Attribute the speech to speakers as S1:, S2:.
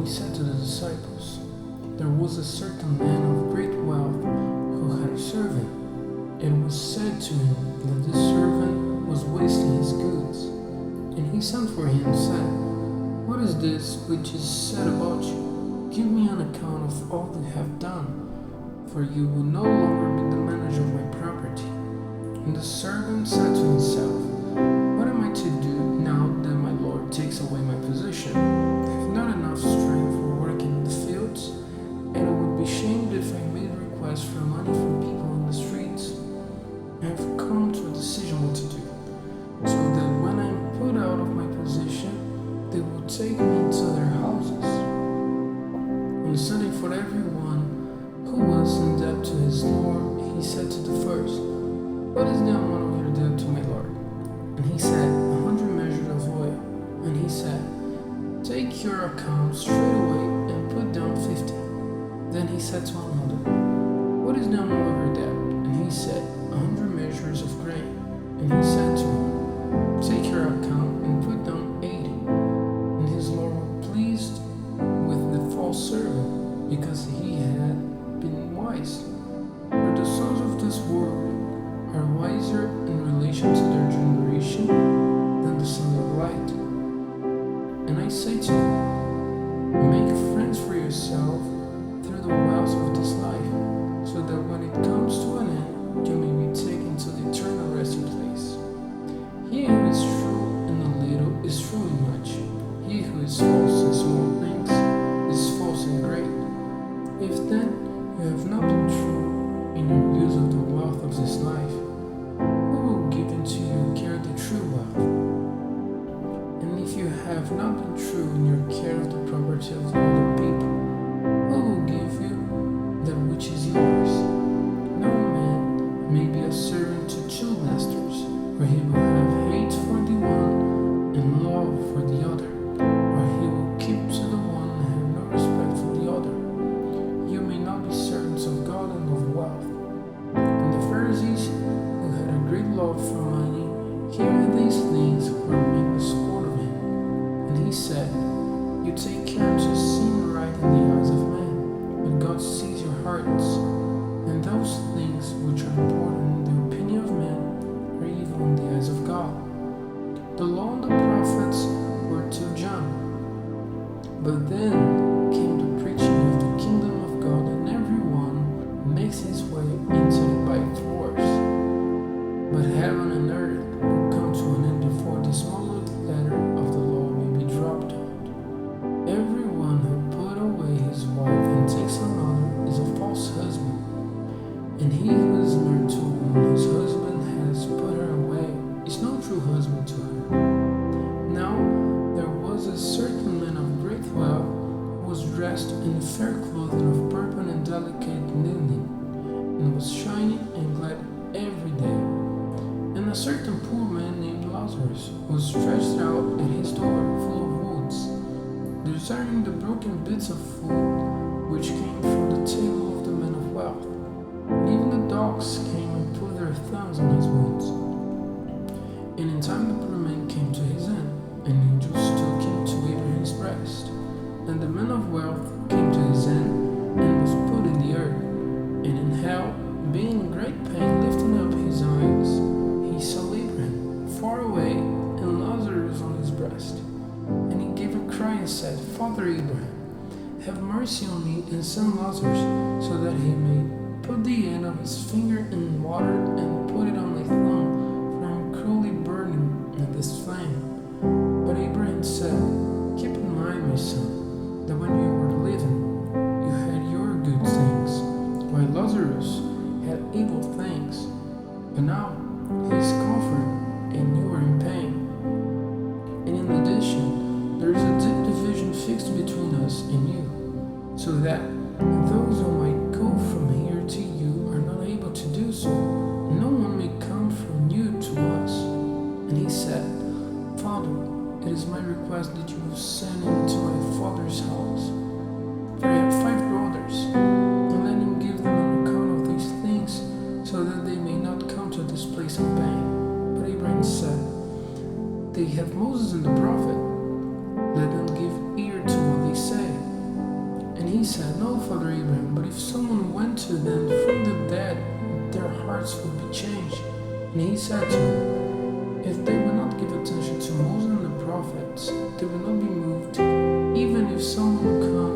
S1: he said to the disciples, "There was a certain man of great wealth who had a servant. It was said to him that this servant was wasting his goods. And he sent for him and said, 'What is this which is said about you? Give me an account of all you have done, for you will no longer be the manager of my property.' And the servant said to himself, 'What am I to do now that my Lord takes away my position? I have not enough strength for working in the fields, and I would be ashamed if I made requests for money from people in the streets. I have come to a decision what to do, so that when I am put out of my position, they will take me into their houses.' On sending for everyone who was in debt to his Lord, he said to the first, 'What is the amount of your debt to my Lord?' And he said, 100 measures of oil. And he said, 'Take your account straight away and put down 50. Then he said to another, 'What is the amount of your debt?' And he said, 100 measures of grain. And he said to him, 'Take your account and put down 80. And his Lord was pleased with the false servant, because he had been wise. For the sons of this world are wiser in relation to their generation than the sons of light. And I say to you, make friends for yourself through the wealth of this life, so that when it comes to an end, you may be taken to the eternal resting place. He who is true in a little is true in much. He who is false in small things is false in great. If then you have not been true in your use of the wealth of this life, who will give into your care the true wealth? And if you have not been true in your care of the property of the other people, who will give you that which is yours? No man may be a servant to two masters, for he will have hate for the one and love for the other, or he will keep to the one and have no respect for the other. You may not be servants of God and of wealth.' And the Pharisees, who had a great love for money, hearing these things, were made a sport of him. And he said, 'You take care to seem right in the eyes of men, but God sees your hearts, and those things which are important in the opinion of men are evil in the eyes of God. The law and the prophets were to John, but then came the preaching of the kingdom of God, and everyone makes his way into it by force. But heaven and earth will come to an end before the smallest letter of the law may be dropped out. Everyone who put away his wife and takes another is a false husband, and he who is married to a woman whose husband has put her away is no true husband to her. Now there was a certain man of great wealth who was dressed in fair clothing of purple and delicate linen, and was shining and glad every day. And a certain poor man named Lazarus was stretched out at his door, full of wounds, desiring the broken bits of food which came from the table of the man of wealth. And even the dogs came and put their thumbs on his wounds. And in time the poor man came to his end, and angels took him to Abraham's breast. And the man of wealth came to his end, and was put in the earth, and in hell, being in great pain, lifting up his eyes, he saw Abraham far away, and Lazarus on his breast. And he gave a cry and said, 'Father Abraham, have mercy on me, and send Lazarus, so that he may put the end of his finger in water and put it on my thumb, for I am cruelly burning in this flame.' But Abraham said, 'Keep in mind, my son, that when you were living, you had your good things, while Lazarus had evil things. But now he is comforted, and you are in pain. And in addition, there is a deep division fixed between us and you, so that those who might go from here to you are not able to do so, and no one may come from you to us.' And he said, 'Father, it is my request that you will send him to my father's house, for I have 5 brothers, and let him give them an account of these things, so that they may not come to this place of pain.' But Abraham said, 'They have Moses and the prophet. Let them give ear to what they say.' he said, "No, Father Abraham, but if someone went to them from the dead, their hearts would be changed." And he said to him, "If they would not give attention to Moses and the prophets, they would not be moved, even if someone comes